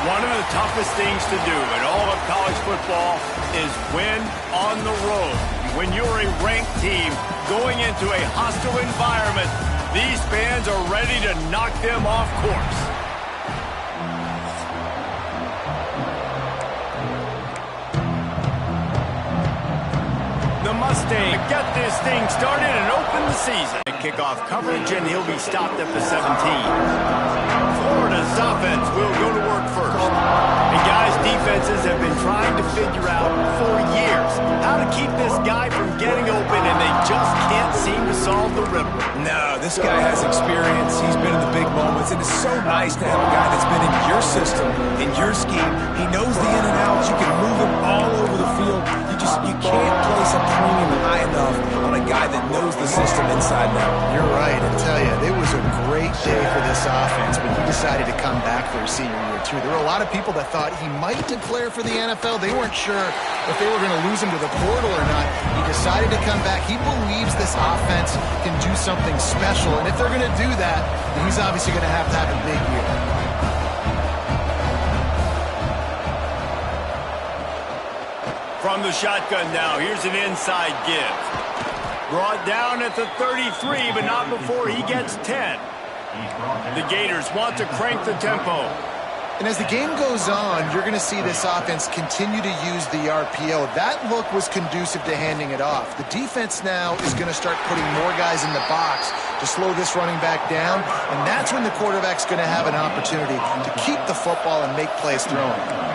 One of the toughest things to do in all of college football is win on the road. When you're a ranked team going into a hostile environment, these fans are ready to knock them off course. The Mustangs get this thing started and open the season. Kickoff coverage, and he'll be stopped at the 17. Florida's offense will go to work first. And guys, defenses have been trying to figure out for years how to keep this guy from getting open, and they just can't seem to solve the riddle. No, this guy has experience. He's been in the big moments, and it's so nice to have a guy that's been in your system, in your scheme. He knows the in and outs. You can move him all over the field. You can't place a premium high enough on a guy that knows the system inside and out. You're right. I tell you, it was a great day for this offense when he decided to come back for his senior year, too. There were a lot of people that thought he might declare for the NFL. They weren't sure if they were going to lose him to the portal or not. He decided to come back. He believes this offense can do something special, and if they're going to do that, then he's obviously going to have a big year. From the shotgun now, here's an inside give. Brought down at the 33, but not before he gets 10. The Gators want to crank the tempo. And as the game goes on, you're going to see this offense continue to use the RPO. That look was conducive to handing it off. The defense now is going to start putting more guys in the box to slow this running back down, and that's when the quarterback's going to have an opportunity to keep the football and make plays throwing.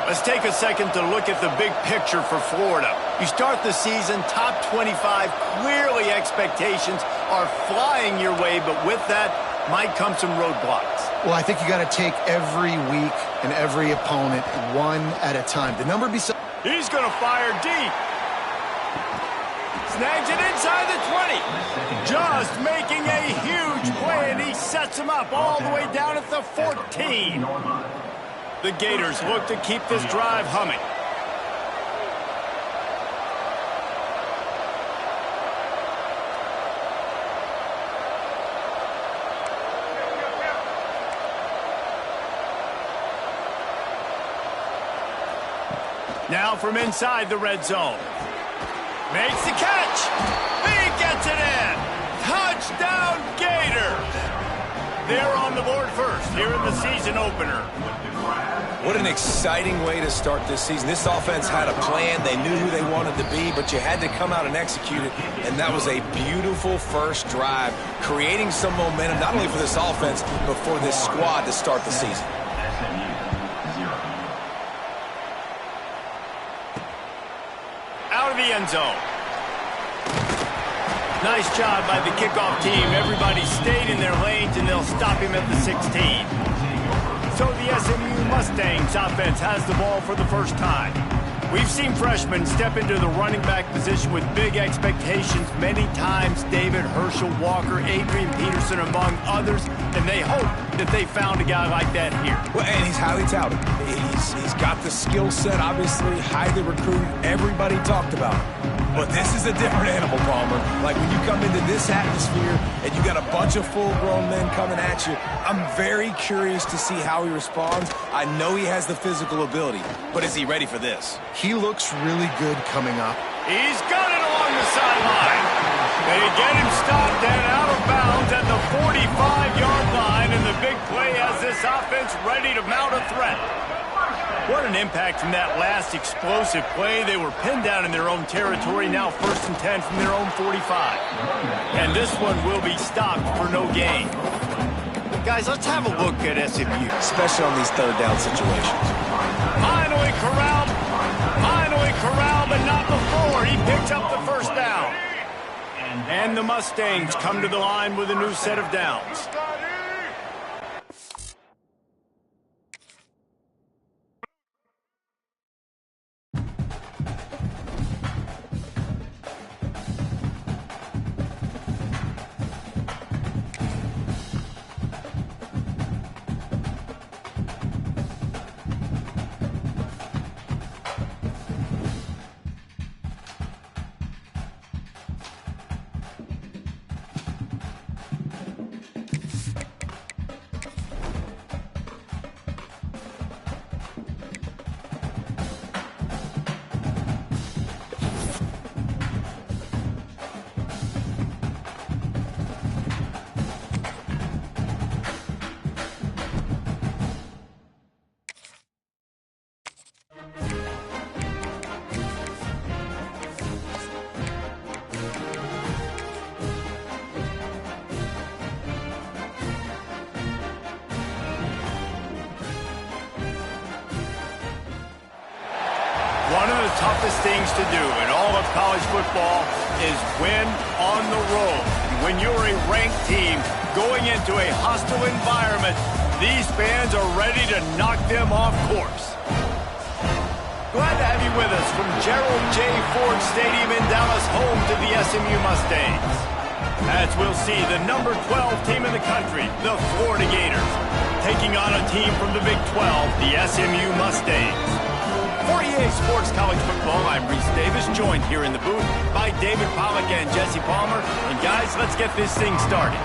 Let's take a second to look at the big picture for Florida. You start the season top 25. Clearly expectations are flying your way, but with that might come some roadblocks. Well, I think you got to take every week and every opponent one at a time. The number beside... He's going to fire deep. Snags it inside the 20. Just making a huge play, and he sets him up all the way down at the 14. The Gators look to keep this drive humming. Now from inside the red zone. Makes the catch. He gets it in. Touchdown Gators. They're on the board first here in the season opener. What an exciting way to start this season. This offense had a plan. They knew who they wanted to be, but you had to come out and execute it, and that was a beautiful first drive, creating some momentum, not only for this offense, but for this squad to start the season. Out of the end zone. Nice job by the kickoff team. Everybody stayed in their lanes, and they'll stop him at the 16. So the SMU Mustangs offense has the ball for the first time. We've seen freshmen step into the running back position with big expectations many times. David, Herschel, Walker, Adrian Peterson, among others, and they hope that they found a guy like that here. Well, and he's highly touted. He's got the skill set, obviously, highly recruited. Everybody talked about him. But this is a different animal, Palmer. Like when you come into this atmosphere and you got a bunch of full-grown men coming at you, I'm very curious to see how he responds. I know he has the physical ability, but is he ready for this? He looks really good coming up. He's got it along the sideline. They get him stopped and out of bounds at the 45-yard line, and the big play has this offense ready to mount a threat. What an impact from that last explosive play. They were pinned down in their own territory, now 1st and 10 from their own 45. And this one will be stopped for no gain. Guys, let's have a look at SMU. Especially on these third down situations. Finally corralled, but not before. He picks up the first down. And the Mustangs come to the line with a new set of downs. One of the toughest things to do in all of college football is win on the road. When you're a ranked team going into a hostile environment, these fans are ready to knock them off course. Glad to have you with us from Gerald J. Ford Stadium in Dallas, home to the SMU Mustangs. As we'll see, the number 12 team in the country, the Florida Gators, taking on a team from the Big 12, the SMU Mustangs. For EA Sports College Football, I'm Reese Davis, joined here in the booth by David Pollack and Jesse Palmer. And guys, let's get this thing started.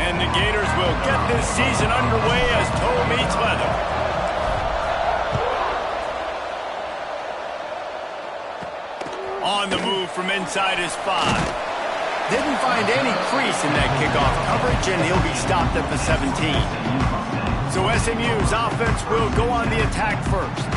And the Gators will get this season underway as toe meets leather. On the move from inside his 5. Didn't find any crease in that kickoff coverage, and he'll be stopped at the 17. So SMU's offense will go on the attack first.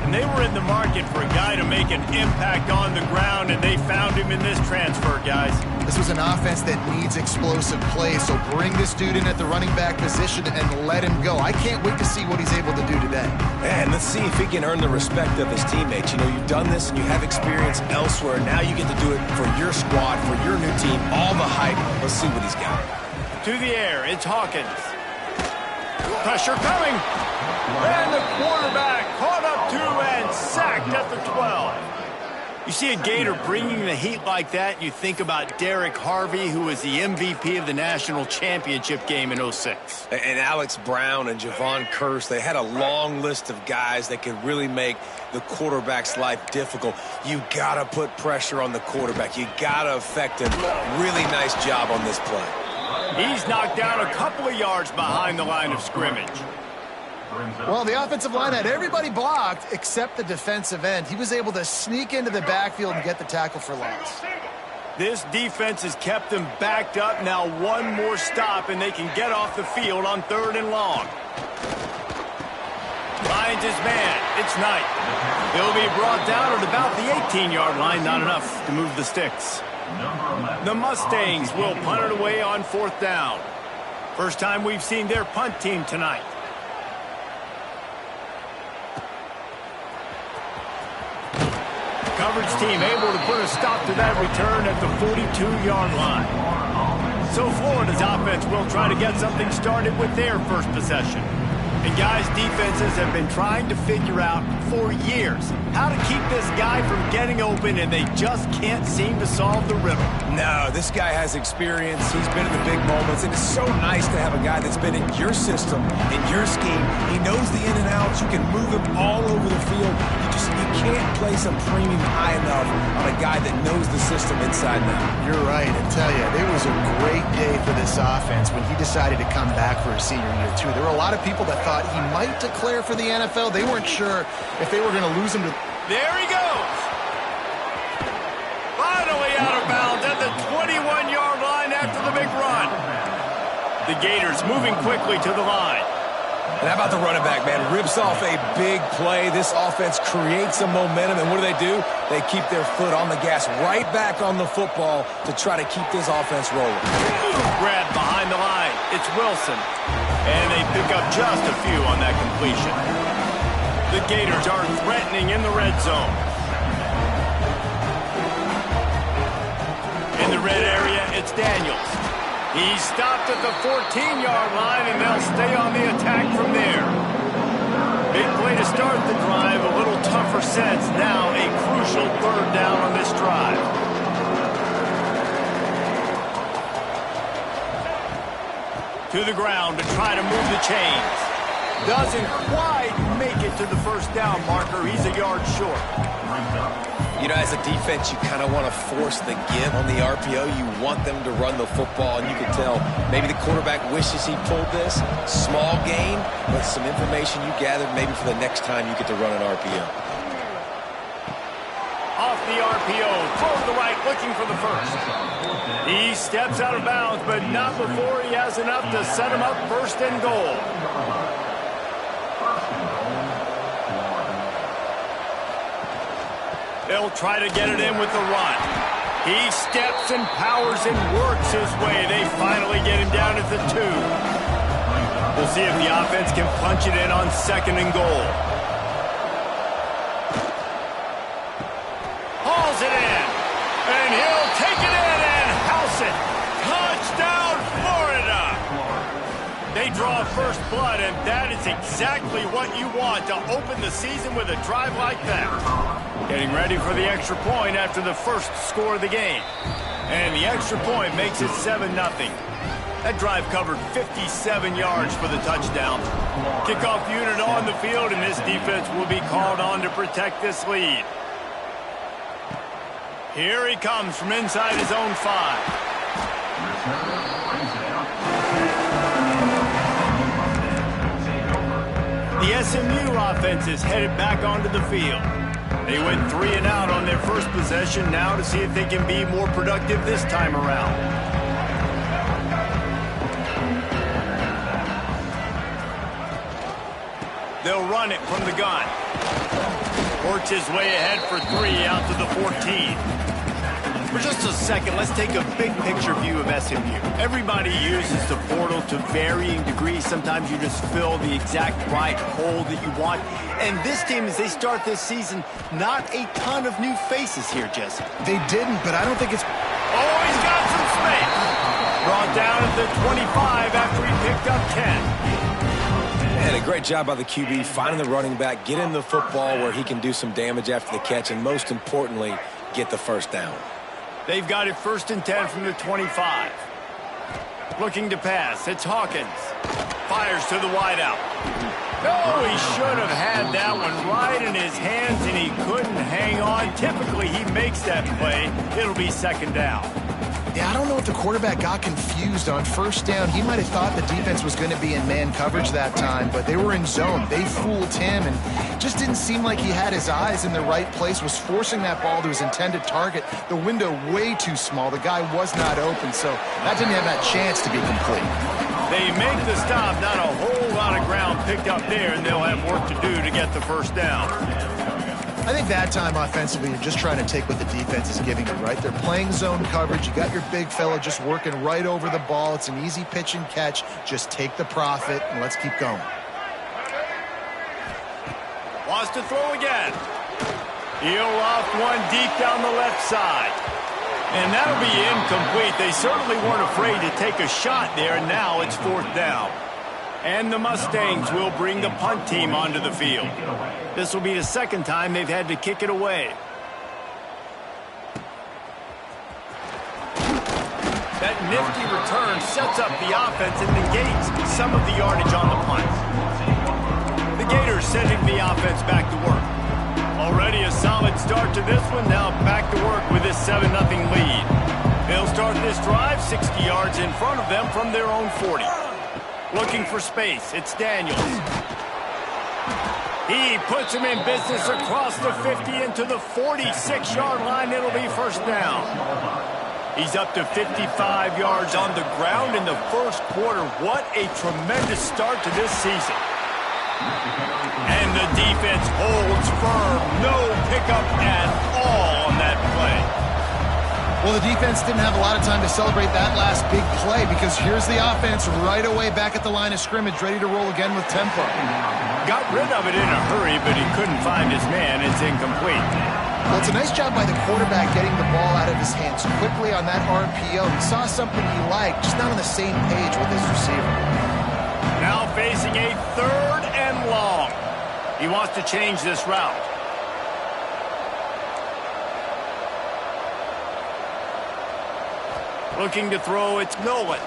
And they were in the market for a guy to make an impact on the ground, and they found him in this transfer, guys. This was an offense that needs explosive plays, so bring this dude in at the running back position and let him go. I can't wait to see what he's able to do today. And let's see if he can earn the respect of his teammates. You know, you've done this and you have experience elsewhere. Now you get to do it for your squad, for your new team, all the hype. Let's see what he's got. To the air, it's Hawkins. Pressure coming. And the quarterback caught up to and sacked at the 12. You see a Gator bringing the heat like that, you think about Derek Harvey, who was the MVP of the national championship game in 06. And Alex Brown and Javon Curse, they had a long list of guys that could really make the quarterback's life difficult. You got to put pressure on the quarterback. You got to affect him. Really nice job on this play. He's knocked down a couple of yards behind the line of scrimmage. Well, the offensive line had everybody blocked except the defensive end. He was able to sneak into the backfield and get the tackle for loss. This defense has kept them backed up. Now one more stop, and they can get off the field on 3rd and long. Finds his man. It's Knight. He'll be brought down at about the 18-yard line. Not enough to move the sticks. The Mustangs will punt it away on 4th down. First time we've seen their punt team tonight. Coverage team able to put a stop to that return at the 42-yard line. So Florida's offense will try to get something started with their first possession. And guys, defenses have been trying to figure out for years how to keep this guy from getting open, and they just can't seem to solve the riddle. No, this guy has experience. He's been in the big moments, and it's so nice to have a guy that's been in your system, in your scheme. He knows the in and outs. You can move him all over the field. You can't place a premium high enough on a guy that knows the system inside and out. You're right. I tell you, it was a great day for this offense when he decided to come back for his senior year, too. There were a lot of people that thought he might declare for the NFL. They weren't sure if they were going to lose him to... There he goes. Finally out of bounds at the 21-yard line after the big run. The Gators moving quickly to the line. And how about the running back, man? Rips off a big play. This offense creates some momentum, and what do? They keep their foot on the gas, right back on the football to try to keep this offense rolling. Grab behind the line. It's Wilson. And they pick up just a few on that completion. The Gators are threatening in the red zone. In the red area, it's Daniels. He's stopped at the 14-yard line, and they'll stay on the attack from there. Big play to start the drive. A little tougher sets. Now a crucial 3rd down on this drive. To the ground to try to move the chains. Doesn't quite make it to the 1st down marker. He's a yard short. You know, as a defense, you kind of want to force the give on the RPO. You want them to run the football, and you can tell maybe the quarterback wishes he pulled this. Small gain, but some information you gathered maybe for the next time you get to run an RPO. Off the RPO, throw to the right, looking for the 1st. He steps out of bounds, but not before he has enough to set him up 1st and goal. They'll try to get it in with the run. He steps and powers and works his way. They finally get him down at the 2. We'll see if the offense can punch it in on 2nd and goal. Hauls it in. And he'll take it in and house it. Touchdown, Florida! They draw first blood, and that is exactly what you want to open the season with a drive like that. Getting ready for the extra point after the first score of the game. And the extra point makes it 7-0. That drive covered 57 yards for the touchdown. Kickoff unit on the field, and this defense will be called on to protect this lead. Here he comes from inside his own 5. The SMU offense is headed back onto the field. They went 3 and out on their first possession, now to see if they can be more productive this time around. They'll run it from the gun. Works his way ahead for 3 out to the 14. For just a second, let's take a big picture view of SMU. Everybody uses the portal to varying degrees. Sometimes you just fill the exact right hole that you want. And this team, as they start this season, not a ton of new faces here, Jesse. They didn't, but I don't think it's... Oh, he's got some space. Brought down at the 25 after he picked up 10. And a great job by the QB, finding the running back, getting the football where he can do some damage after the catch, and most importantly, get the first down. They've got it 1st and 10 from the 25. Looking to pass. It's Hawkins. Fires to the wideout. No, he should have had that one right in his hands, and he couldn't hang on. Typically, he makes that play. It'll be 2nd down. Yeah, I don't know if the quarterback got confused on 1st down. He might have thought the defense was going to be in man coverage that time, but they were in zone. They fooled him, and just didn't seem like he had his eyes in the right place, was forcing that ball to his intended target. The window way too small. The guy was not open, so that didn't have that chance to be complete. They make the stop. Not a whole lot of ground picked up there, and they'll have work to do to get the 1st down. I think that time offensively, you're just trying to take what the defense is giving you, right? They're playing zone coverage. You got your big fella just working right over the ball. It's an easy pitch and catch. Just take the profit, and let's keep going. Wants to throw again. He'll off one deep down the left side. And that'll be incomplete. They certainly weren't afraid to take a shot there, and now it's 4th down. And the Mustangs will bring the punt team onto the field. This will be the 2nd time they've had to kick it away. That nifty return sets up the offense and negates some of the yardage on the punt. The Gators sending the offense back to work. Already a solid start to this one. Now back to work with this 7-0 lead. They'll start this drive 60 yards in front of them from their own 40. Looking for space. It's Daniels. He puts him in business across the 50 into the 46-yard line. It'll be 1st down. He's up to 55 yards on the ground in the 1st quarter. What a tremendous start to this season. And the defense holds firm. No pickup at all on that play. Well, the defense didn't have a lot of time to celebrate that last big play, because here's the offense right away back at the line of scrimmage, ready to roll again with tempo. Got rid of it in a hurry, but he couldn't find his man. It's incomplete. Well, it's a nice job by the quarterback getting the ball out of his hands quickly on that RPO. He saw something he liked, just not on the same page with his receiver. Now facing a 3rd and long. He wants to change this route. Looking to throw, it's Nolan.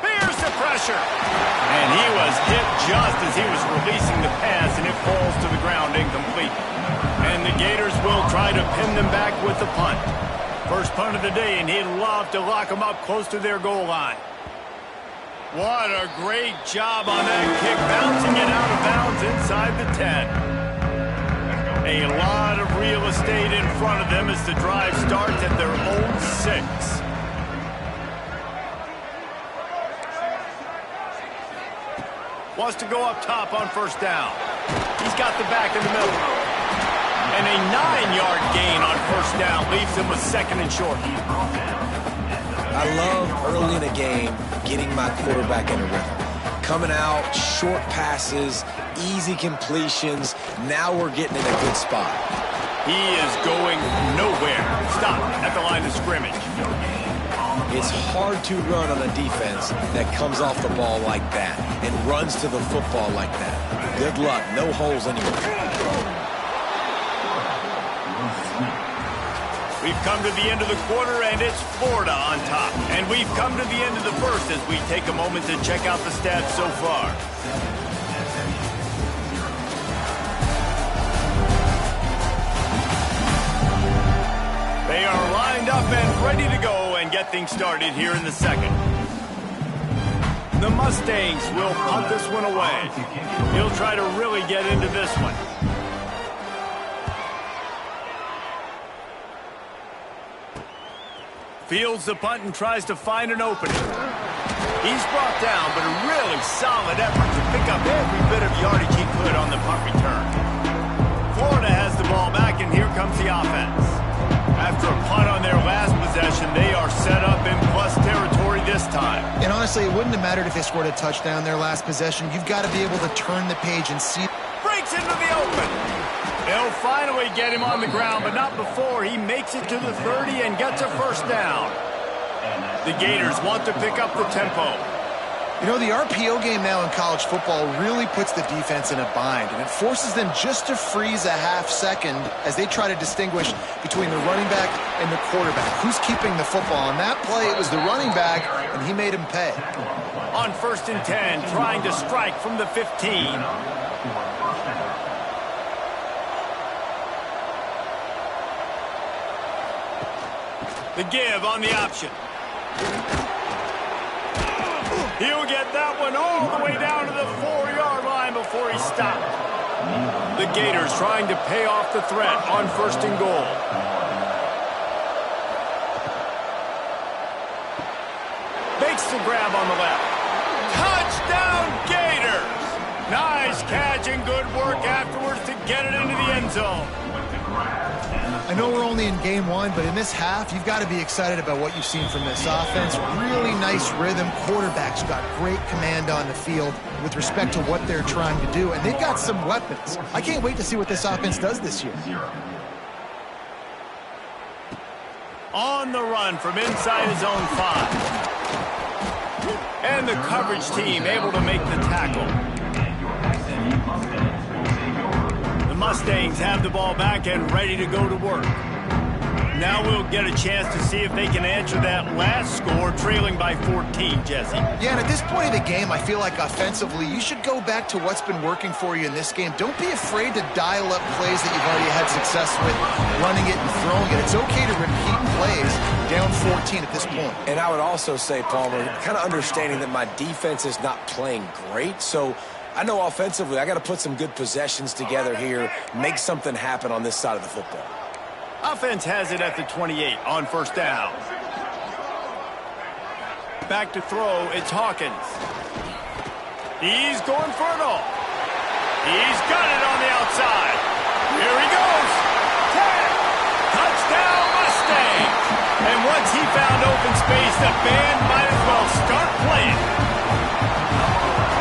Bears the pressure. And he was hit just as he was releasing the pass, and it falls to the ground incomplete. And the Gators will try to pin them back with the punt. First punt of the day, and he'd love to lock them up close to their goal line. What a great job on that kick, bouncing it out of bounds inside the 10. A lot of real estate in front of them as the drive starts at their own 6. Wants to go up top on 1st down. He's got the back in the middle. And a 9-yard gain on 1st down leaves him with 2nd and short. I love early in a game getting my quarterback in a rhythm. Coming out, short passes, easy completions. Now we're getting in a good spot. He is going nowhere. Stop at the line of scrimmage. It's hard to run on a defense that comes off the ball like that and runs to the football like that. Good luck. No holes anywhere. We've come to the end of the quarter, and it's Florida on top. And we've come to the end of the first as we take a moment to check out the stats so far. They are lined up and ready to go and get things started here in the second. The Mustangs will punt this one away. He'll try to really get into this one. Fields the punt and tries to find an opening. He's brought down, but a really solid effort to pick up every bit of yardage he could on the punt return. Florida has the ball back, and here comes the offense. After a punt on their last possession, they are set up in plus territory this time. And honestly, it wouldn't have mattered if they scored a touchdown their last possession. You've got to be able to turn the page and see. Breaks into the open. They'll finally get him on the ground, but not before he makes it to the 30 and gets a first down. The Gators want to pick up the tempo. You know, the RPO game now in college football really puts the defense in a bind, and it forces them just to freeze a half second as they try to distinguish between the running back and the quarterback. Who's keeping the football? On that play, it was the running back, and he made him pay. On 1st and 10, trying to strike from the 15. The give on the option. He'll get that one all the way down to the 4-yard line before he stopped. The Gators trying to pay off the threat on 1st and goal. Makes the grab on the left. Touchdown Gators! Nice catch and good work afterwards to get it into the end zone. I know we're only in game one, but in this half, you've got to be excited about what you've seen from this offense. Really nice rhythm. Quarterback's got great command on the field with respect to what they're trying to do, and they've got some weapons. I can't wait to see what this offense does this year. On the run from inside his own 5. And the coverage team able to make the tackle. The Mustangs have the ball back and ready to go to work. Now we'll get a chance to see if they can answer that last score, trailing by 14, Jesse. Yeah, and at this point of the game, I feel like offensively, you should go back to what's been working for you in this game. Don't be afraid to dial up plays that you've already had success with, running it and throwing it. It's okay to repeat plays down 14 at this point. And I would also say, Palmer, kind of understanding that my defense is not playing great, so I know offensively I got to put some good possessions together here, make something happen on this side of the football. Offense has it at the 28 on 1st down. Back to throw, it's Hawkins. He's going for it all. He's got it on the outside. Here he goes. 10. Touchdown Mustangs. And once he found open space, the band might as well start playing.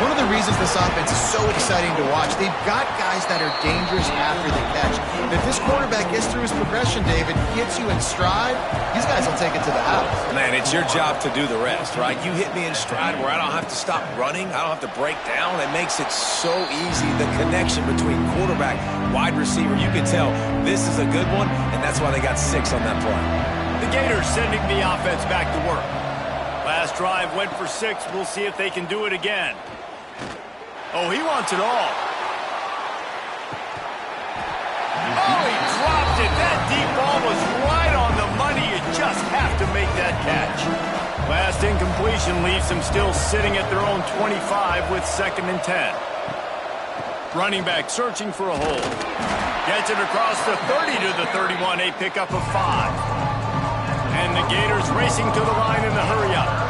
One of the reasons this offense is so exciting to watch, they've got guys that are dangerous after the catch. And if this quarterback gets through his progression, David, gets you in stride, these guys will take it to the house. Man, it's your job to do the rest, right? You hit me in stride where I don't have to stop running. I don't have to break down. It makes it so easy. The connection between quarterback, wide receiver, you can tell this is a good one, and that's why they got 6 on that play. The Gators sending the offense back to work. Last drive went for 6. We'll see if they can do it again. Oh, he wants it all. Oh, he dropped it. That deep ball was right on the money. You just have to make that catch. Last incompletion leaves them still sitting at their own 25 with 2nd and 10. Running back searching for a hole. Gets it across the 30 to the 31, a pickup of 5. And the Gators racing to the line in the hurry-up.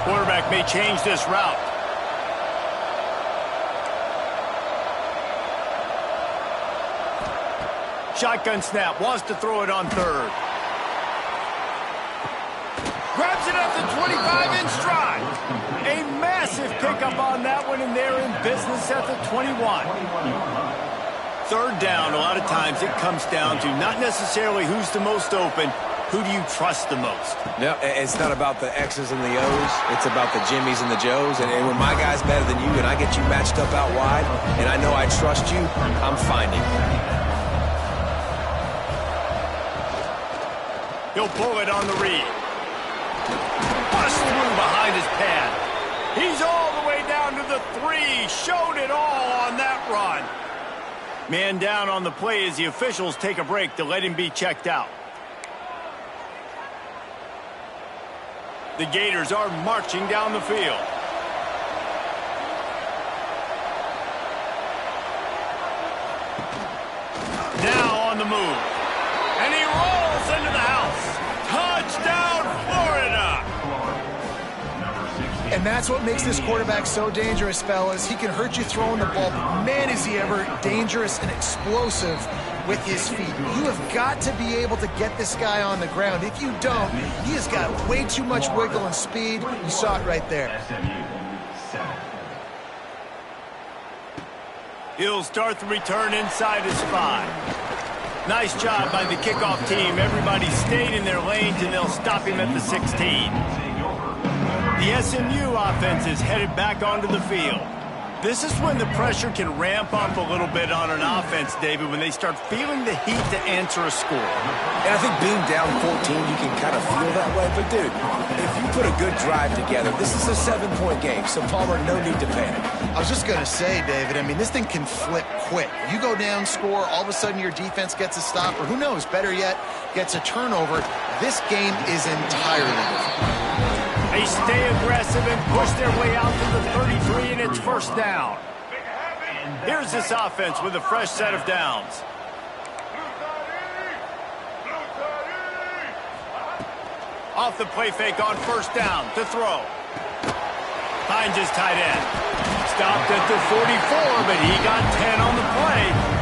Quarterback may change this route. Shotgun snap, wants to throw it on 3rd. Grabs it at the 25 in stride. A massive pickup on that one, and they're in business at the 21. Third down, a lot of times it comes down to not necessarily who's the most open, who do you trust the most? Yeah, it's not about the X's and the O's. It's about the Jimmies and the Joes. And when my guy's better than you and I get you matched up out wide and I know I trust you, I'm finding. He'll pull it on the read. Bust through behind his pad. He's all the way down to the 3. Showed it all on that run. Man down on the play as the officials take a break to let him be checked out. The Gators are marching down the field. Now on the move. And he rolls into the house. Touchdown, Florida! And that's what makes this quarterback so dangerous, fellas. He can hurt you throwing the ball, but man, is he ever dangerous and explosive with his feet. You have got to be able to get this guy on the ground. If you don't, he has got way too much wiggle and speed. You saw it right there. He'll start the return inside his 5. Nice job by the kickoff team. Everybody stayed in their lanes, and they'll stop him at the 16. The SMU offense is headed back onto the field. This is when the pressure can ramp up a little bit on an offense, David, when they start feeling the heat to answer a score. And I think being down 14, you can kind of feel that way. But, dude, if you put a good drive together, this is a 7-point game, so, Palmer, no need to panic. I was just going to say, David, I mean, this thing can flip quick. You go down, score, all of a sudden your defense gets a stop, or who knows, better yet, gets a turnover. This game is entirely different. They stay aggressive and push their way out to the 33, and it's first down. Here's this offense with a fresh set of downs. Off the play fake on first down to throw. Finds his tight end. Stopped at the 44, but he got 10 on the play.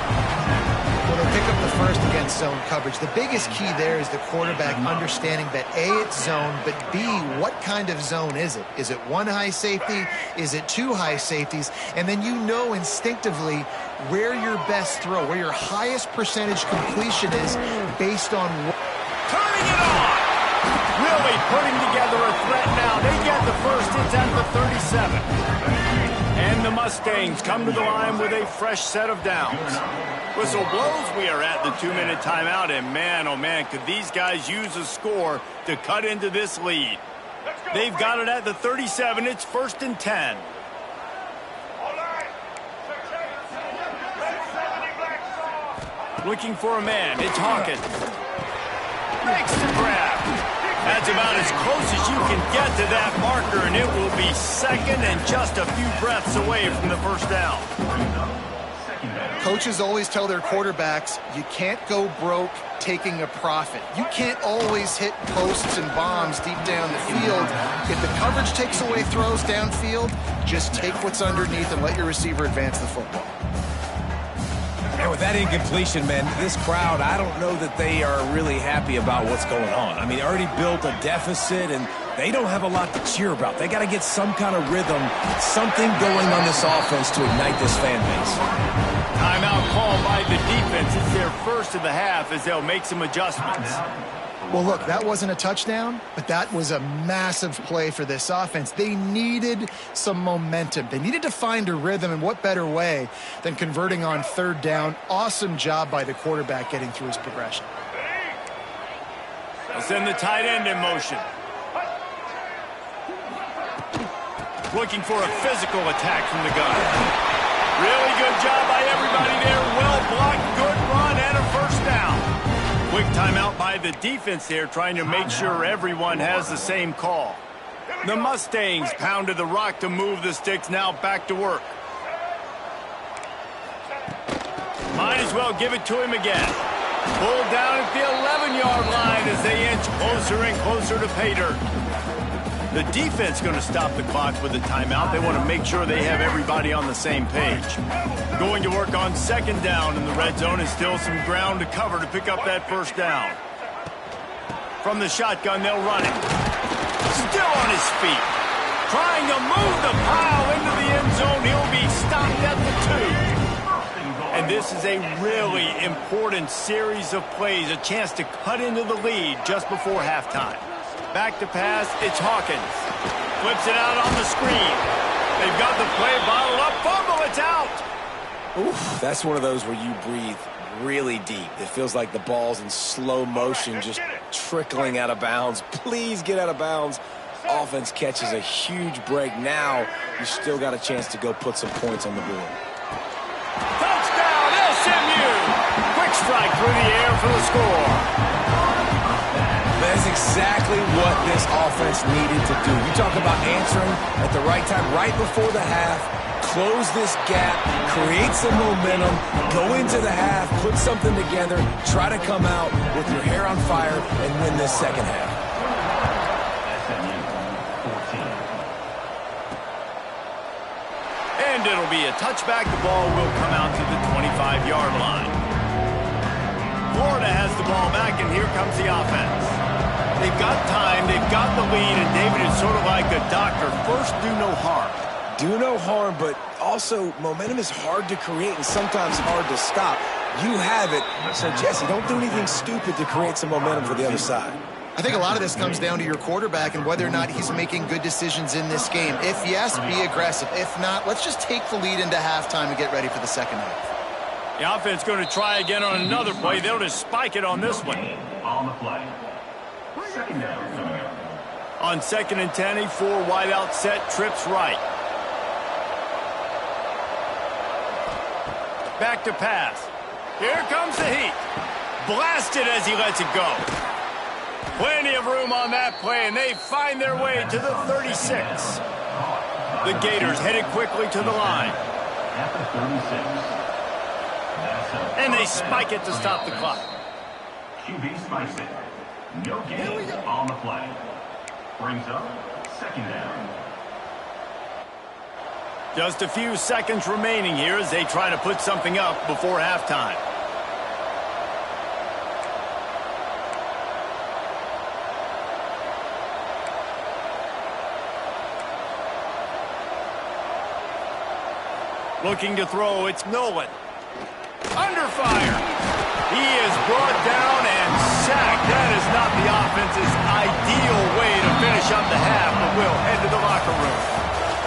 Well, they pick up the first against zone coverage. The biggest key there is the quarterback understanding that A, it's zone, but B, what kind of zone is it? Is it one high safety? Is it two high safeties? And then you know instinctively where your best throw, where your highest percentage completion is based on what. Turning it on! Really putting together a threat now. They get the first. It's at the 37. And the Mustangs come to the line with a fresh set of downs. Whistle blows. We are at the 2-minute timeout, and man, oh man, could these guys use a score to cut into this lead. They've got it at the 37. It's first and 10. Looking for a man. It's Hawkins. Makes the grab. That's about as close as you can get to that marker, and it will be second and just a few breaths away from the first down. Coaches always tell their quarterbacks, you can't go broke taking a profit. You can't always hit posts and bombs deep down the field. If the coverage takes away throws downfield, just take what's underneath and let your receiver advance the football. And with that incompletion, man, this crowd, I don't know that they are really happy about what's going on. I mean, they already built a deficit, and they don't have a lot to cheer about. They got to get some kind of rhythm, something going on this offense to ignite this fan base. Timeout called by the defense. It's their first of the half as they'll make some adjustments. Well, look, that wasn't a touchdown, but that was a massive play for this offense. They needed some momentum. They needed to find a rhythm, and what better way than converting on third down. Awesome job by the quarterback getting through his progression. They'll send the tight end in motion. Looking for a physical attack from the gun. Really good job by everybody there. Well blocked, good run, and a first down. Quick timeout by the defense there, trying to make sure everyone has the same call. The Mustangs pounded the rock to move the sticks, now back to work. Might as well give it to him again. Pulled down at the 11-yard line as they inch closer and closer to pay dirt. The defense going to stop the clock with a timeout. They want to make sure they have everybody on the same page. Going to work on second down in the red zone, and still some ground to cover to pick up that first down. From the shotgun, they'll run it. Still on his feet. Trying to move the pile into the end zone. He'll be stopped at the 2. And this is a really important series of plays. A chance to cut into the lead just before halftime. Back to pass. It's Hawkins. Flips it out on the screen. They've got the play bottled up. Fumble. It's out. Oof, that's one of those where you breathe really deep. It feels like the ball's in slow motion, just trickling out of bounds. Please get out of bounds. Offense catches a huge break. Now you still got a chance to go put some points on the board. Touchdown, SMU! Quick strike through the air for the score. That's exactly what this offense needed to do. You talk about answering at the right time, right before the half. Close this gap, create some momentum, go into the half, put something together, try to come out with your hair on fire and win this second half. And it'll be a touchback. The ball will come out to the 25-yard line. Florida has the ball back, and here comes the offense. They've got time, they've got the lead, and David is sort of like a doctor. First, do no harm. Do no harm, but also momentum is hard to create and sometimes hard to stop. You have it, so Jesse, don't do anything stupid to create some momentum for the other side. I think a lot of this comes down to your quarterback and whether or not he's making good decisions in this game. If yes, be aggressive. If not, let's just take the lead into halftime and get ready for the second half. The offense going to try again on another play. They'll just spike it on this one. On the play. Second down. On 2nd and 10, a 4 wide out set, trips right. Back to pass. Here comes the heat. Blasted as he lets it go. Plenty of room on that play, and they find their way to the 36. The Gators headed quickly to the line. At the 36. And they spike it to stop the clock. QB spikes it. No gain on the play. Brings up second down. Just a few seconds remaining here as they try to put something up before halftime. Looking to throw, it's Nolan. Under fire. He is brought down and sacked. That is not the offense's ideal way to finish up the half, but we'll head to the locker room.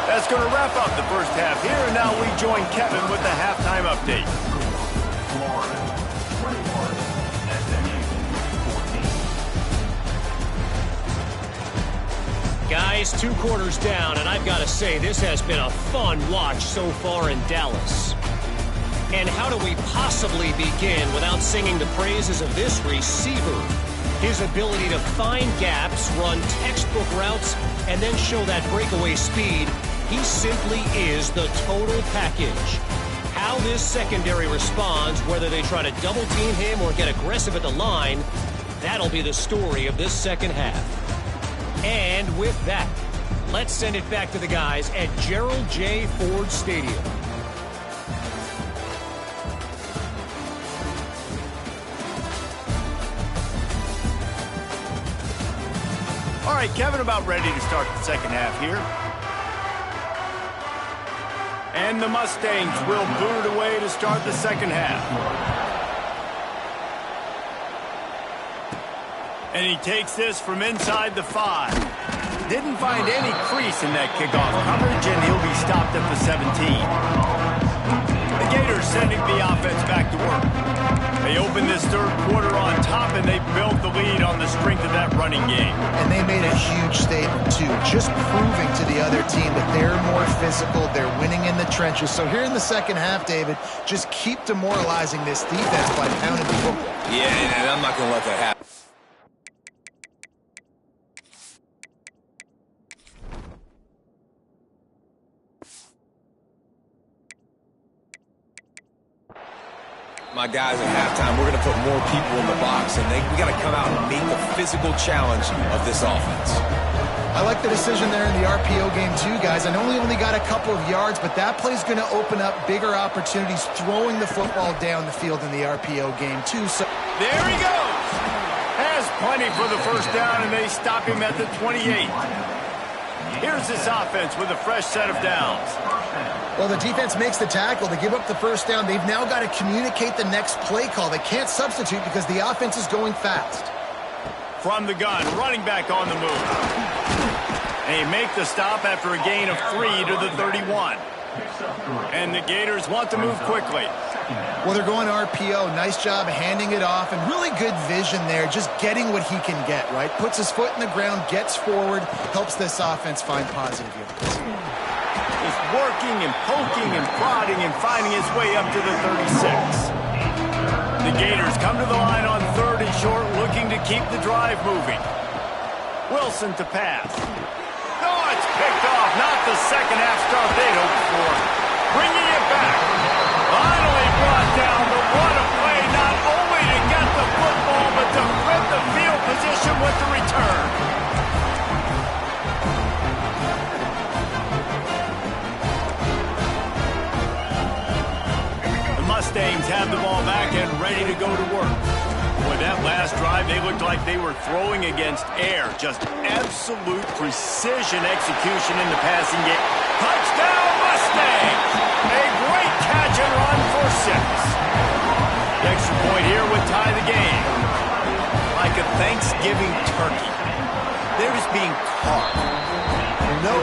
That's going to wrap up the first half here, and now we join Kevin with the halftime update. Florida 21, SMU 14. Guys, 2 quarters down, and I've got to say, this has been a fun watch so far in Dallas. And how do we possibly begin without singing the praises of this receiver? His ability to find gaps, run textbook routes, and then show that breakaway speed. He simply is the total package. How this secondary responds, whether they try to double team him or get aggressive at the line, that'll be the story of this second half. And with that, let's send it back to the guys at Gerald J. Ford Stadium. All right, Kevin, about ready to start the second half here. And the Mustangs will boot it away to start the second half. And he takes this from inside the 5. Didn't find any crease in that kickoff coverage, and he'll be stopped at the 17. The Gators sending the offense back to work. They opened this third quarter on top, and they built the lead on the strength of that running game. And they made a huge statement, too, just proving to the other team that they're more physical, they're winning in the trenches. So here in the second half, David, just keep demoralizing this defense by pounding the football. Yeah, and I'm not going to let that happen. My guys at halftime, we're going to put more people in the box, and we got to come out and meet the physical challenge of this offense. I like the decision there in the RPO game too, guys. I know we only got a couple of yards, but that play's going to open up bigger opportunities throwing the football down the field in the RPO game too. So there he goes. Has plenty for the first down, and they stop him at the 28. Here's this offense with a fresh set of downs. Well, the defense makes the tackle. They give up the first down. They've now got to communicate the next play call. They can't substitute because the offense is going fast. From the gun, running back on the move. And he make the stop after a gain of 3 to the 31. And the Gators want to move quickly. Well, they're going RPO. Nice job handing it off, and really good vision there, just getting what he can get, right? Puts his foot in the ground, gets forward, helps this offense find positive yards. He's working and poking and prodding and finding his way up to the 36. The Gators come to the line on 3rd and short, looking to keep the drive moving. Wilson to pass. Oh, it's picked off. Not the second half start they'd hoped for. Bringing it back. Finally brought down, but what a play, not only to get the football, but to flip the field position with the return. The Mustangs have the ball back and ready to go to work. With that last drive, they looked like they were throwing against air. Just absolute precision execution in the passing game. Touchdown, Mustangs! A great catch and run for 6. The extra point here would tie the game. Like a Thanksgiving turkey. They're just being carved. No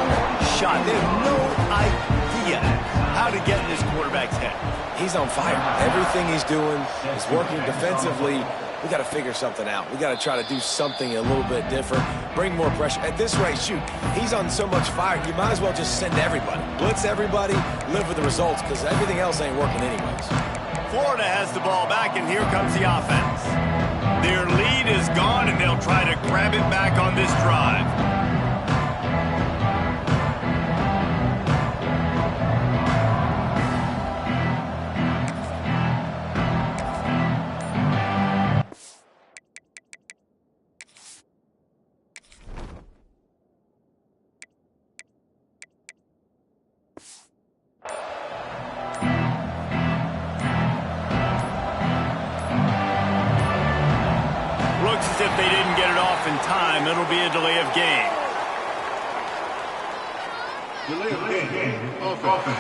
shot. They have no idea how to get in this quarterback's head. He's on fire. Everything he's doing is working defensively. We got to figure something out. We got to try to do something a little bit different. Bring more pressure. At this rate, shoot, he's on so much fire, you might as well just send everybody. Blitz everybody, live with the results, because everything else ain't working anyways. Florida has the ball back, and here comes the offense. Their lead is gone, and they'll try to grab it back on this drive. If they didn't get it off in time, it'll be a delay of game. Delay of game. Offense.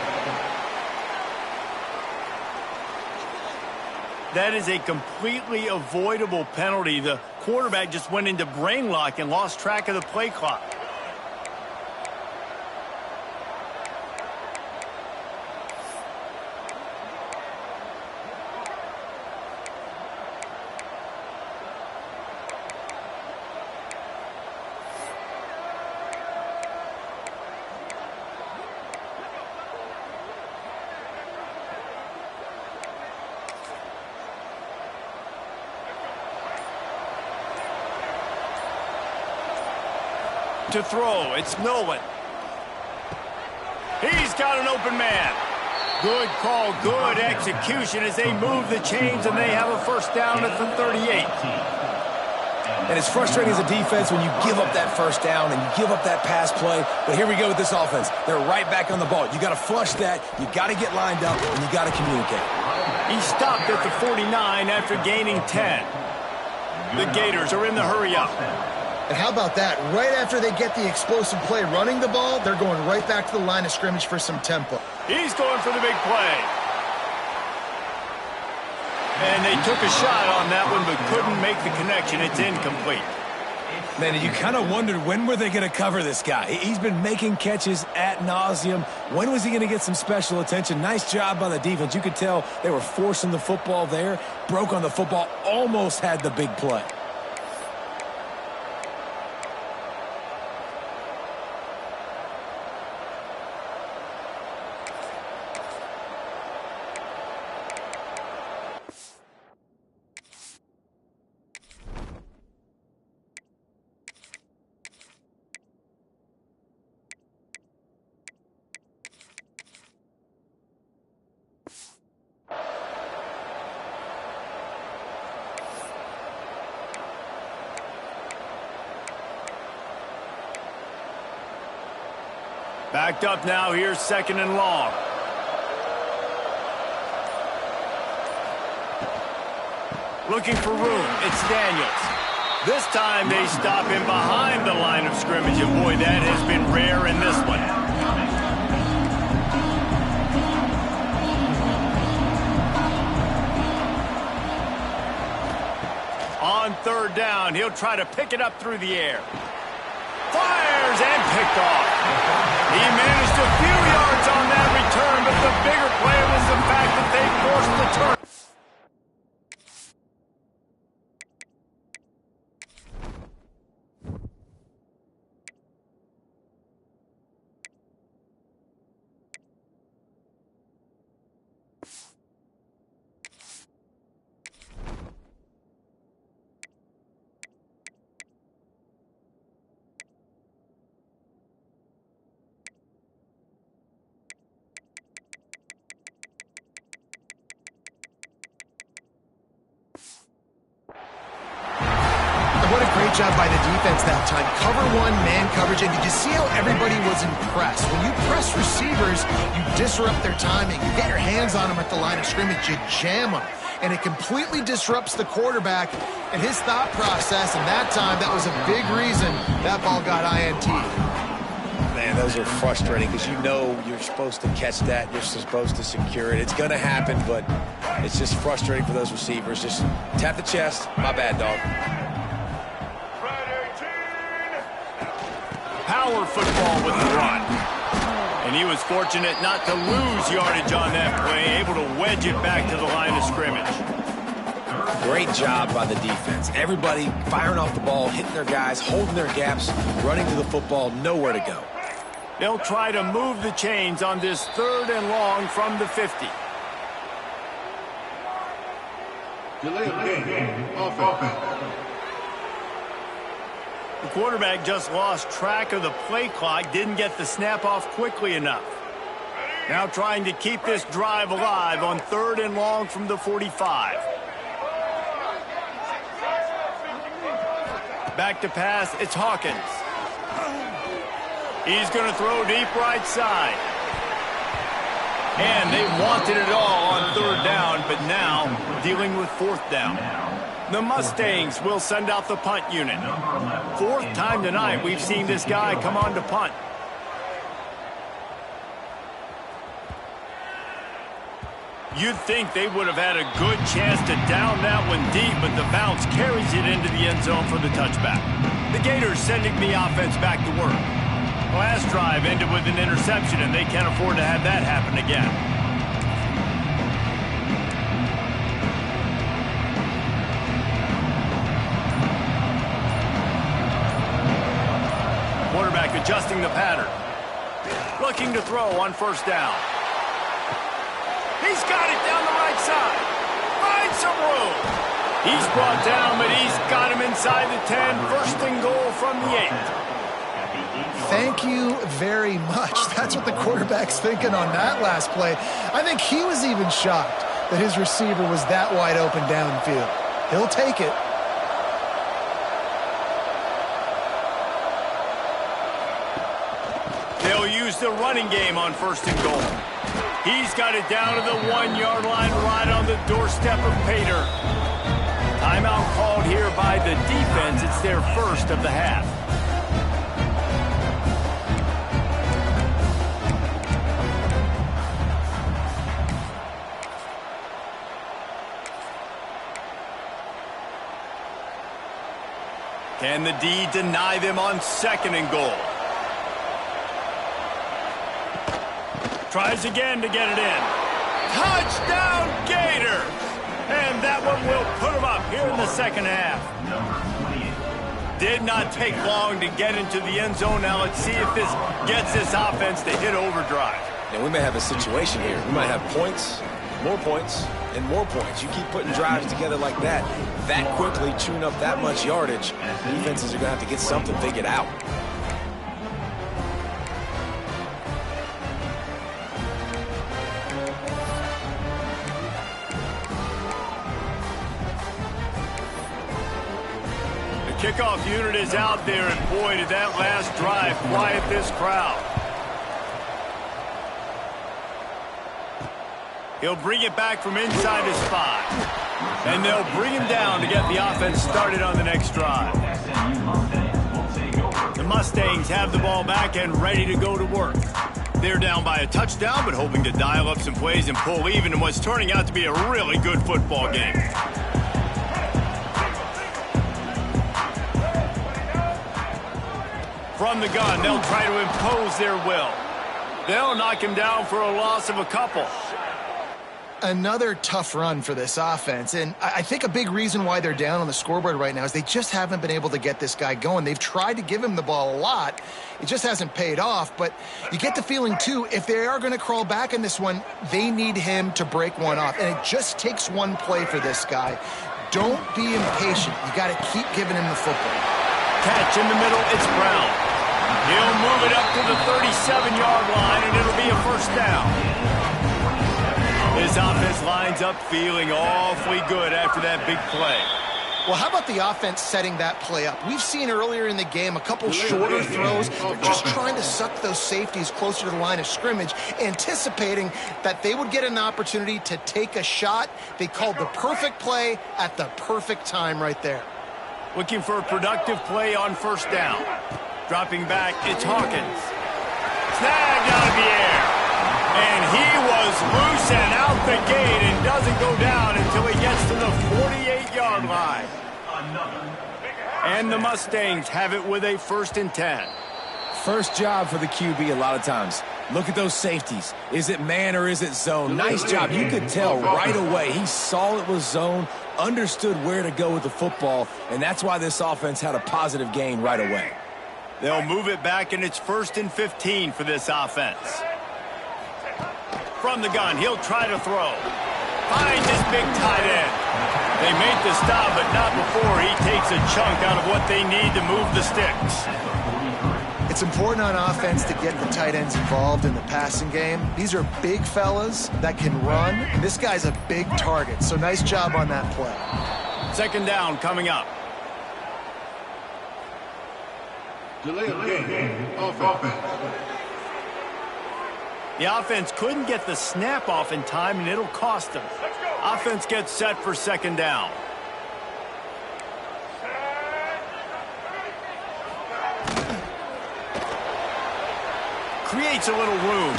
That is a completely avoidable penalty. The quarterback just went into brain lock and lost track of the play clock. To throw, it's Nolan. He's got an open man. Good call, good execution as they move the chains, and they have a first down at the 38. And it's frustrating as a defense when you give up that first down and you give up that pass play. But here we go with this offense. They're right back on the ball. You got to flush that. You got to get lined up, and you got to communicate. He stopped at the 49 after gaining 10. The Gators are in the hurry-up. And how about that? Right after they get the explosive play running the ball, they're going right back to the line of scrimmage for some tempo. He's going for the big play. And they took a shot on that one, but couldn't make the connection. It's incomplete. Man, you kind of wondered when were they going to cover this guy. He's been making catches ad nauseum. When was he going to get some special attention? Nice job by the defense. You could tell they were forcing the football there. Broke on the football, almost had the big play. Backed up now, here's 2nd and long. Looking for room, it's Daniels. This time they stop him behind the line of scrimmage, and boy, that has been rare in this one. On third down, he'll try to pick it up through the air. Fires and picked off. He managed a few yards on that return, but the bigger play was the fact that they forced the turn. What a great job by the defense that time. Cover one, man coverage, and did you see how everybody was impressed? When you press receivers, you disrupt their timing. You get your hands on them at the line of scrimmage, you jam them, and it completely disrupts the quarterback and his thought process, and that time, that was a big reason that ball got INT. Man, those are frustrating because you know you're supposed to catch that. You're supposed to secure it. It's going to happen, but it's just frustrating for those receivers. Just tap the chest. My bad, dog. Power football with the run. And he was fortunate not to lose yardage on that play, able to wedge it back to the line of scrimmage. Great job by the defense. Everybody firing off the ball, hitting their guys, holding their gaps, running to the football, nowhere to go. They'll try to move the chains on this third and long from the 50. Delay of game, offense. The quarterback just lost track of the play clock, didn't get the snap off quickly enough. Now trying to keep this drive alive on third and long from the 45. Back to pass, it's Hawkins. He's going to throw deep right side. And they wanted it all on third down, but now dealing with fourth down. The Mustangs will send out the punt unit. Fourth time tonight we've seen this guy come on to punt. You'd think they would have had a good chance to down that one deep, but the bounce carries it into the end zone for the touchback. The Gators sending the offense back to work. Last drive ended with an interception, and they can't afford to have that happen again. Quarterback adjusting the pattern. Looking to throw on first down. He's got it down the right side. Finds some room. He's brought down, but he's got him inside the 10. First and goal from the 8. Thank you very much. That's what the quarterback's thinking on that last play. I think he was even shocked that his receiver was that wide open downfield. He'll take it. They'll use the running game on first and goal. He's got it down to the 1-yard line right on the doorstep of Pater. Timeout called here by the defense. It's their first of the half. Can the D deny them on second and goal? Tries again to get it in. Touchdown, Gator! And that one will put them up here in the second half. Did not take long to get into the end zone. Now let's see if this gets this offense to hit overdrive. Now, we may have a situation here. We might have points, and more points. You keep putting drives together like that quickly, chewing up that much yardage, defenses are going to have to get something figured out. The kickoff unit is out there, and boy, did that last drive quiet this crowd. He'll bring it back from inside his 5. And they'll bring him down to get the offense started on the next drive. The Mustangs have the ball back and ready to go to work. They're down by a touchdown, but hoping to dial up some plays and pull even in what's turning out to be a really good football game. From the gun, they'll try to impose their will. They'll knock him down for a loss of a couple. Another tough run for this offense, and I think a big reason why they're down on the scoreboard right now is they just haven't been able to get this guy going. They've tried to give him the ball a lot. It just hasn't paid off, but you get the feeling, too, if they are going to crawl back in this one, they need him to break one off, and it just takes one play for this guy. Don't be impatient. You got to keep giving him the football. Catch in the middle, it's Brown. He'll move it up to the 37-yard line, and it'll be a first down. This offense lines up feeling awfully good after that big play. Well, how about the offense setting that play up? We've seen earlier in the game a couple shorter throws. They're just trying to suck those safeties closer to the line of scrimmage, anticipating that they would get an opportunity to take a shot. They called the perfect play at the perfect time right there. Looking for a productive play on first down. Dropping back, it's Hawkins. Snagged out of the air. And he was loose and out the gate and doesn't go down until he gets to the 48-yard line. And the Mustangs have it with a 1st and 10. First job for the QB a lot of times. Look at those safeties. Is it man or is it zone? Nice job. You could tell right away. He saw it was zone, understood where to go with the football, and that's why this offense had a positive gain right away. They'll move it back, and it's 1st and 15 for this offense. From the gun, he'll try to throw. Finds his big tight end. They make the stop, but not before he takes a chunk out of what they need to move the sticks. It's important on offense to get the tight ends involved in the passing game. These are big fellas that can run. This guy's a big target, so nice job on that play. 2nd down coming up. Delay of game. Offense. The offense couldn't get the snap off in time, and it'll cost them. Offense gets set for 2nd down. Creates a little room.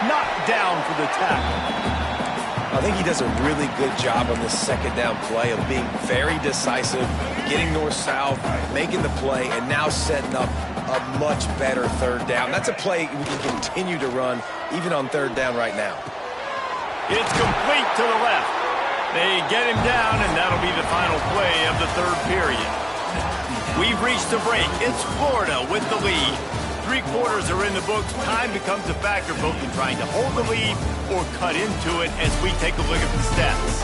Knocked down for the tackle. I think he does a really good job on this 2nd down play of being very decisive, getting north-south, making the play, and now setting up a much better 3rd down. That's a play we can continue to run even on 3rd down right now. It's complete to the left. They get him down, and that'll be the final play of the 3rd period. We've reached the break. It's Florida with the lead. 3 quarters are in the books. Time becomes a factor both in trying to hold the lead or cut into it as we take a look at the stats.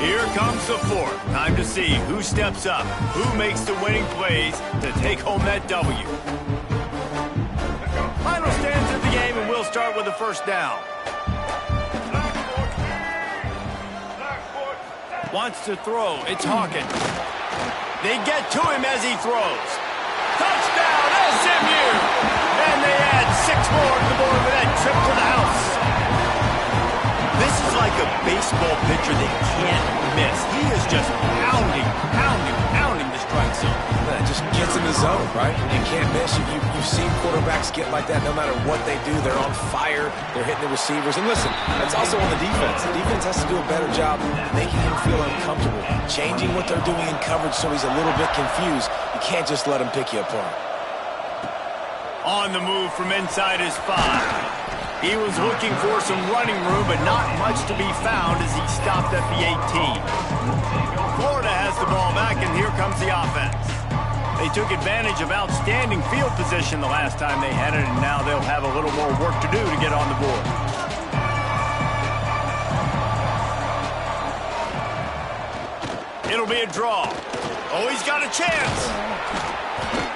Here comes the 4th. Time to see who steps up, who makes the winning plays to take home that W. Final stands of the game, and we'll start with the 1st down. Wants to throw. It's Hawkins. They get to him as he throws. Touchdown, SMU! And they add 6 more to the board with that trip to the house. This is like a baseball pitcher they can't miss. He is just pounding the strike zone. It just gets in the zone, right? You can't miss. You've seen quarterbacks get like that no matter what they do. They're on fire. They're hitting the receivers. And listen, that's also on the defense. The defense has to do a better job making him feel uncomfortable, changing what they're doing in coverage so he's a little bit confused. You can't just let him pick you apart. On the move from inside his 5. He was looking for some running room, but not much to be found as he stopped at the 18. Florida has the ball back, and here comes the offense. They took advantage of outstanding field position the last time they had it, and now they'll have a little more work to do to get on the board. It'll be a draw. Oh, he's got a chance.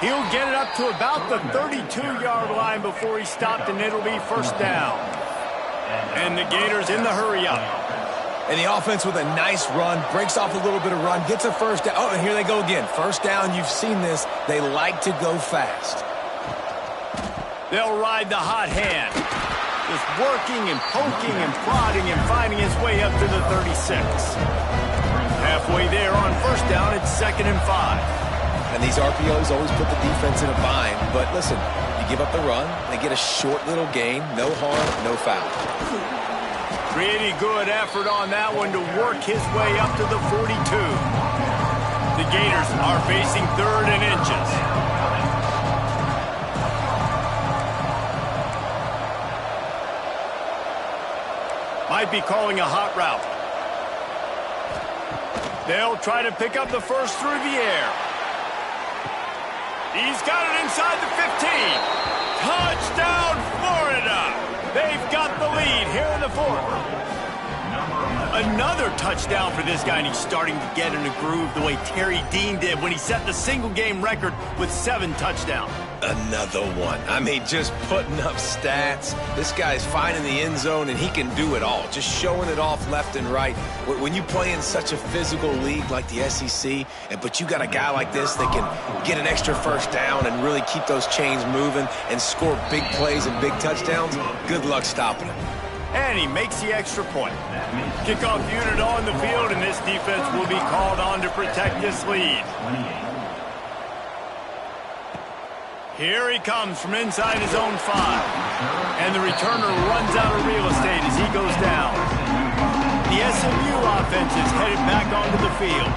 He'll get it up to about the 32-yard line before he stopped, and it'll be 1st down. And the Gators in the hurry-up. And the offense with a nice run, breaks off a little bit of run, gets a 1st down. Oh, and here they go again. 1st down, you've seen this. They like to go fast. They'll ride the hot hand. Just working and poking and prodding and finding his way up to the 36. Halfway there on first down, it's 2nd and 5. And these RPOs always put the defense in a bind. But listen, you give up the run, they get a short little gain, no harm, no foul. Pretty good effort on that one to work his way up to the 42. The Gators are facing 3rd and inches. Might be calling a hot route. They'll try to pick up the first through the air. He's got it inside the 15. Touchdown, Florida! They've got the lead here in the 4th. Another touchdown for this guy, and he's starting to get in a groove the way Terry Dean did when he set the single-game record with 7 touchdowns. Another one. I mean, just putting up stats. This guy's finding the end zone, and he can do it all. Just showing it off left and right. When you play in such a physical league like the SEC, but you got a guy like this that can get an extra first down and really keep those chains moving and score big plays and big touchdowns, good luck stopping him. And he makes the extra point. Kickoff unit on the field, and this defense will be called on to protect this lead. Here he comes from inside his own 5. And the returner runs out of real estate as he goes down. The SMU offense is headed back onto the field.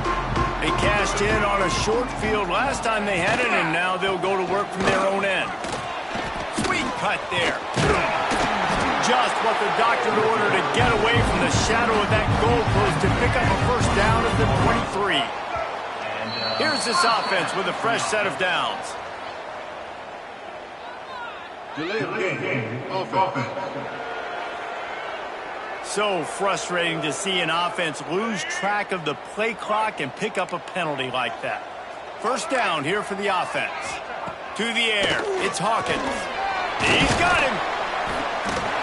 They cashed in on a short field last time they had it, and now they'll go to work from their own end. Sweet cut there. Just what the doctor ordered to get away from the shadow of that goalpost to pick up a first down at the 23. Here's this offense with a fresh set of downs. Delay of game. Offense. So frustrating to see an offense lose track of the play clock and pick up a penalty like that. First down here for the offense. To the air, it's Hawkins. He's got him.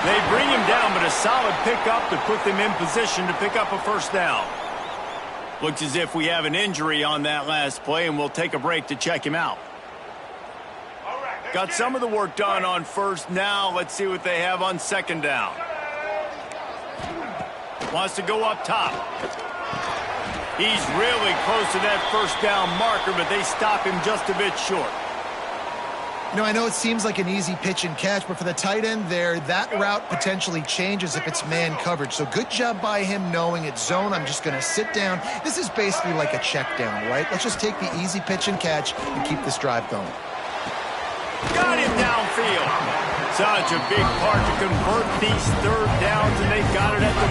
They bring him down, but a solid pickup to put them in position to pick up a first down. Looks as if we have an injury on that last play, and we'll take a break to check him out. Got some of the work done on first. Now let's see what they have on second down. Wants to go up top. He's really close to that first down marker, but they stop him just a bit short. You know, I know it seems like an easy pitch and catch, but for the tight end there, that route potentially changes if it's man coverage. So good job by him knowing it's zone. I'm just going to sit down. This is basically like a check down, right? Let's just take the easy pitch and catch and keep this drive going. Got him downfield. Such a big part to convert these third downs, and they got it at the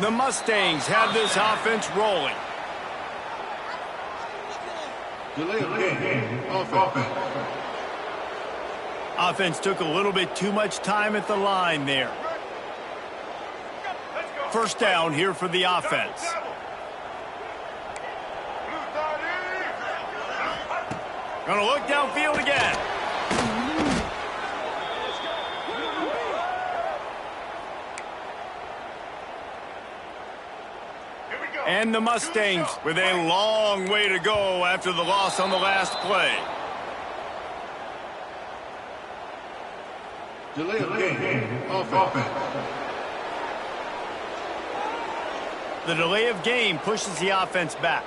42. The Mustangs have this offense rolling. Delay of game. Offense. Offense took a little bit too much time at the line there. First down here for the offense. Gonna look downfield again. And the Mustangs with a long way to go after the loss on the last play. Delay of game. Offense. The delay of game pushes the offense back.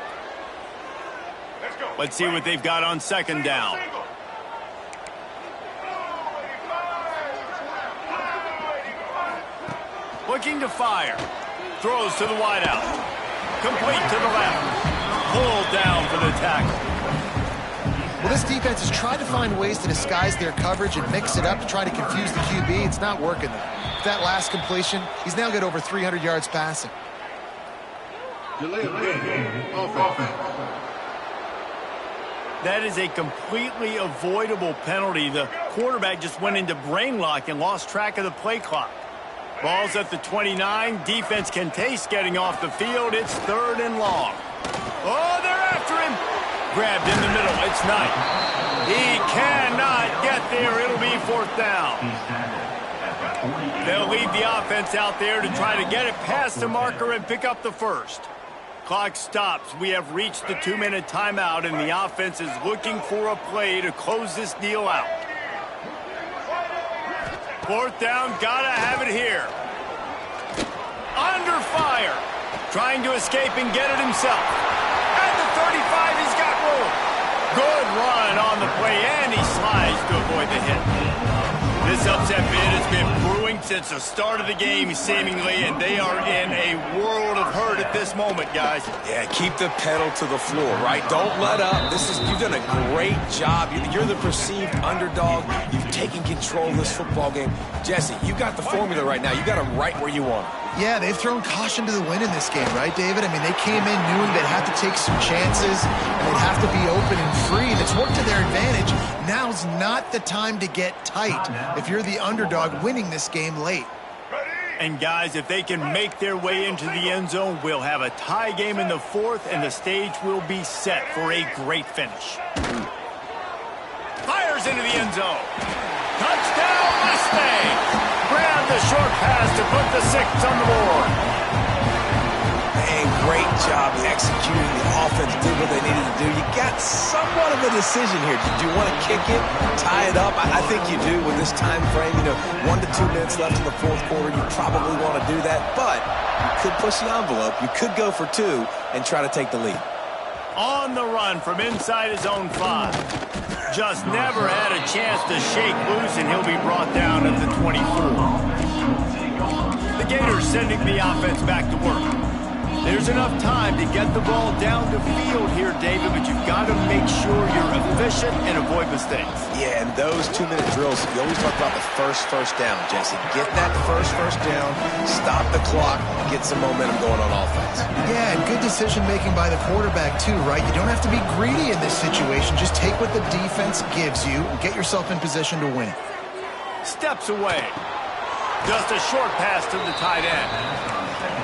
Let's see what they've got on second down. Looking to fire. Throws to the wideout. Complete to the left. Pulled down for the tackle. Well, this defense has tried to find ways to disguise their coverage and mix it up to try to confuse the QB. It's not working, though. That last completion, he's now got over 300 yards passing. Delay of game. Offense. That is a completely avoidable penalty. The quarterback just went into brain lock and lost track of the play clock. Ball's at the 29. Defense can taste getting off the field. It's third and long. Oh, they're after him. Grabbed in the middle. It's Knight. He cannot get there. It'll be fourth down. They'll leave the offense out there to try to get it past the marker and pick up the first. Clock stops. We have reached the 2-minute timeout, and the offense is looking for a play to close this deal out. 4th down, gotta have it here. Under fire. Trying to escape and get it himself. At the 35, he's got room. Good run on the play, and he slides to avoid the hit. This upset bid has been brewing since the start of the game, seemingly, and they are in a world of hurt at this moment, guys. Yeah, keep the pedal to the floor, right? Don't let up. You've done a great job. You're the perceived underdog. You've taken control of this football game. Jesse, you got the formula right now. You got them right where you want them. Yeah, they've thrown caution to the wind in this game, right, David? I mean, they came in knowing they'd have to take some chances, and they'd have to be open and free, and it's worked to their advantage. Now's not the time to get tight if you're the underdog winning this game late. And, guys, if they can make their way into the end zone, we'll have a tie game in the 4th, and the stage will be set for a great finish. Fires into the end zone. Touchdown, Mustang! Grab the short pass to put the 6 on the board. Man, great job executing. The offense did what they needed to do. You got somewhat of a decision here. Do you want to kick it, tie it up? I think you do with this time frame. 1 to 2 minutes left in the 4th quarter. You probably want to do that, but you could push the envelope. You could go for 2 and try to take the lead. On the run from inside his own 5. Just never had a chance to shake loose, and he'll be brought down at the 24. The Gators sending the offense back to work. There's enough time to get the ball down the field here, David, but you've got to make sure you're efficient and avoid mistakes. Yeah, and those 2-minute drills, you always talk about the first down, Jesse. Get that first down, stop the clock, get some momentum going on offense. Yeah, and good decision-making by the quarterback, too, right? You don't have to be greedy in this situation. Just take what the defense gives you and get yourself in position to win. Steps away. Just a short pass to the tight end.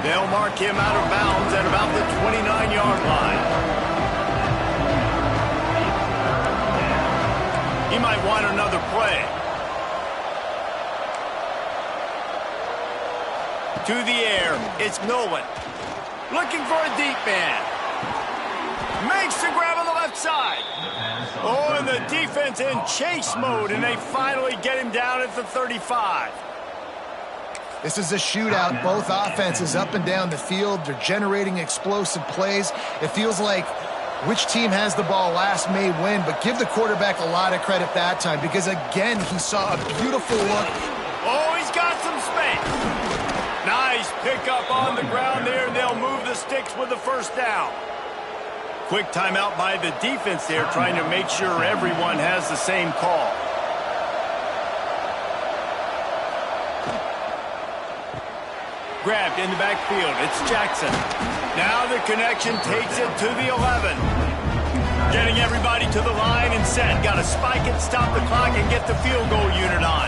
They'll mark him out of bounds at about the 29-yard line. He might want another play. To the air, it's Nolan. Looking for a deep man. Makes the grab on the left side. Oh, and the defense in chase mode, and they finally get him down at the 35. This is a shootout. Both offenses up and down the field. They're generating explosive plays. It feels like which team has the ball last may win, but give the quarterback a lot of credit that time because, again, he saw a beautiful look. Oh, he's got some space. Nice pickup on the ground there, and they'll move the sticks with the 1st down. Quick timeout by the defense there, trying to make sure everyone has the same call. Grabbed in the backfield. It's Jackson. Now the connection takes it to the 11. Getting everybody to the line and set. Got to spike it, stop the clock, and get the field goal unit on.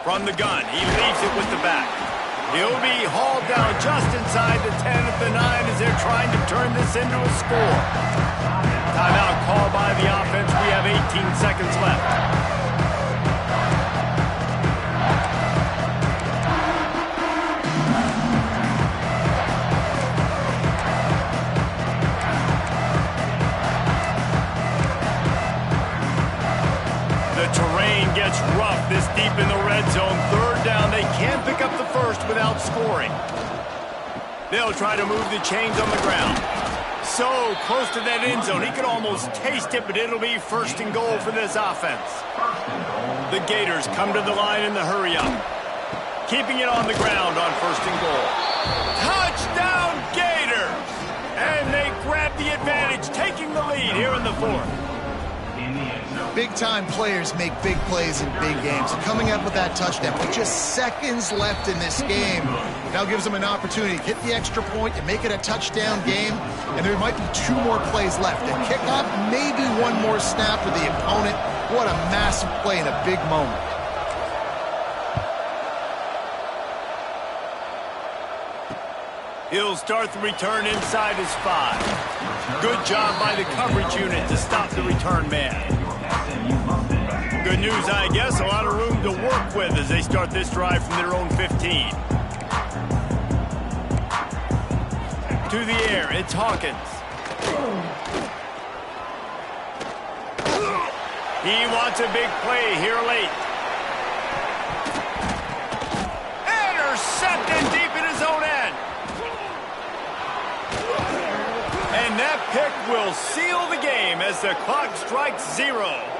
From the gun, he leaves it with the back. He'll be hauled down just inside the 10 at the 9 as they're trying to turn this into a score. Timeout called by the offense. We have 18 seconds left. The terrain gets rough this deep in the red zone. 3rd down, they can't pick up the 1st without scoring. They'll try to move the chains on the ground. So close to that end zone, he could almost taste it, but it'll be 1st and goal for this offense. The Gators come to the line in the hurry-up. Keeping it on the ground on 1st and goal. Touchdown, Gators! And they grab the advantage, taking the lead here in the 4th. Big-time players make big plays in big games. Coming up with that touchdown with just seconds left in this game now gives them an opportunity to hit the extra point and make it a touchdown game, and there might be 2 more plays left. A kickoff, maybe 1 more snap for the opponent. What a massive play in a big moment. He'll start the return inside his 5. Good job by the coverage unit to stop the return man. Good news, I guess, a lot of room to work with as they start this drive from their own 15. through the air. It's Hawkins. He wants a big play here late. Intercepted deep in his own end. And that pick will seal the game as the clock strikes 0.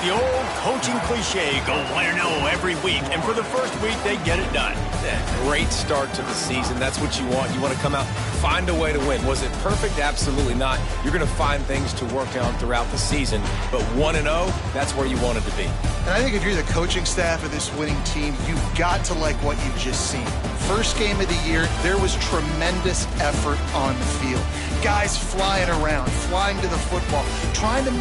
The old coaching cliche, go 1-0 every week, and for the first week, they get it done. Yeah, great start to the season. That's what you want. You want to come out, find a way to win. Was it perfect? Absolutely not. You're going to find things to work on throughout the season, but 1-0, that's where you wanted to be. And I think if you're the coaching staff of this winning team, you've got to like what you've just seen. First game of the year, there was tremendous effort on the field. Guys flying around, flying to the football, trying to make